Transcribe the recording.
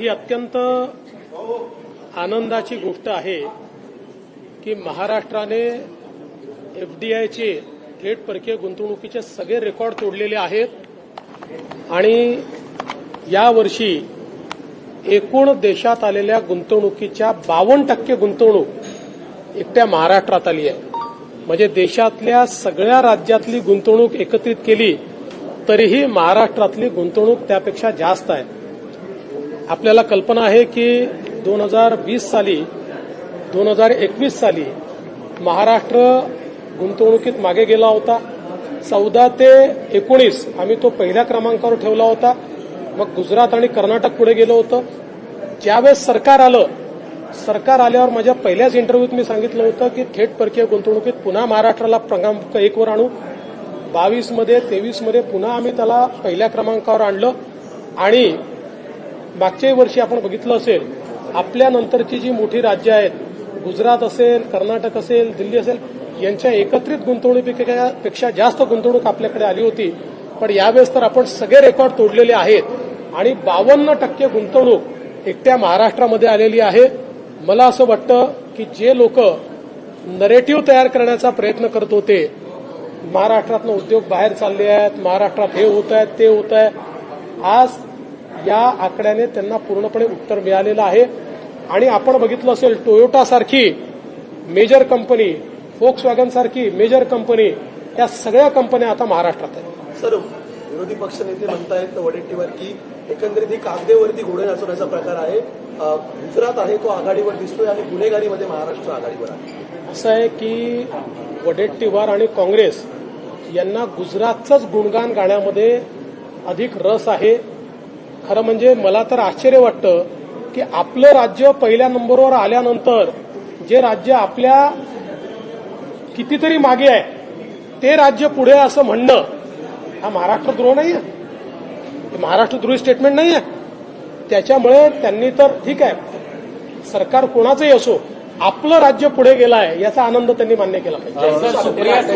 ही अत्यंत आनंदाची गोष्ट आहे की महाराष्ट्राने एफडीआयचे थेट परकीय गुंतवणुकीचे सगळे रेकॉर्ड तोडलेले आहेत आणि यावर्षी एकूण देशात आलेल्या गुंतवणुकीच्या 52% गुंतवणूक एकट्या महाराष्ट्रात आली आहे. म्हणजे देशातल्या सगळ्या राज्यातली गुंतवणूक एकत्रित केली तरीही महाराष्ट्रातली गुंतवणूक त्यापेक्षा जास्त आहे. आपल्याला कल्पना आहे की 2021 साली महाराष्ट्र गुंतवणुकीत मागे गेला होता. 14 ते 19 आम्ही तो पहिल्या क्रमांकावर ठेवला होता. मग गुजरात आणि कर्नाटक पुढे गेलं होतं. ज्यावेळेस सरकार आल्यावर माझ्या पहिल्याच इंटरव्ह्यूत मी सांगितलं होतं की थेट परकीय गुंतवणुकीत पुन्हा महाराष्ट्राला क्रमांक 1 वर आणू. 22 मध्ये 23 मध्ये पुन्हा आम्ही त्याला पहिल्या क्रमांकावर आणलं आणि मागच्याही वर्षी आपण बघितलं असेल आपल्यानंतरची जी मोठी राज्य आहेत गुजरात असेल, कर्नाटक असेल, दिल्ली असेल यांच्या एकत्रित गुंतवणुकीपेक्षा जास्त गुंतवणूक आपल्याकडे आली होती. पण यावेळेस तर आपण सगळे रेकॉर्ड तोडलेले आहेत आणि 52% गुंतवणूक एकट्या महाराष्ट्रामध्ये आलेली आहे. मला असं वाटतं की जे लोक नरेटिव्ह तयार करण्याचा प्रयत्न करत होते महाराष्ट्रातनं उद्योग बाहेर चालले आहेत, महाराष्ट्रात हे होत आहेत ते होत आहे, आज या आकड्याने त्यांना पूर्णपणे उत्तर मिळालेलं आहे. आणि आपण बघितलं असेल टोयोटा सारखी मेजर कंपनी, फोक्सवॅगन सारखी मेजर कंपनी या सगळ्या कंपन्या आता महाराष्ट्रात आहेत. सर, विरोधी पक्षनेते म्हणतायत वडेट्टीवार की एकंदरीत कागदेवरती घोडे नाचवण्याचा प्रकार आहे. गुजरात आहे तो आघाडीवर दिसतोय आणि गुन्हेगारीमध्ये महाराष्ट्र आघाडीवर आहे. असं आहे की वडेट्टीवार आणि काँग्रेस यांना गुजरातचंच गुणगान गाण्यामध्ये अधिक रस आहे. खरं म्हणजे मला तर आश्चर्य वाटतं की आपलं राज्य पहिल्या नंबरवर आल्यानंतर जे राज्य आपल्या कितीतरी मागे आहे ते राज्य पुढे असं म्हणणं हा महाराष्ट्रद्रोह नाही आहे, महाराष्ट्रद्रोही स्टेटमेंट नाही आहे. त्याच्यामुळे त्यांनी तर ठीक आहे सरकार कोणाचंही असो आपलं राज्य पुढे गेलं आहे याचा आनंद त्यांनी मान्य केला पाहिजे.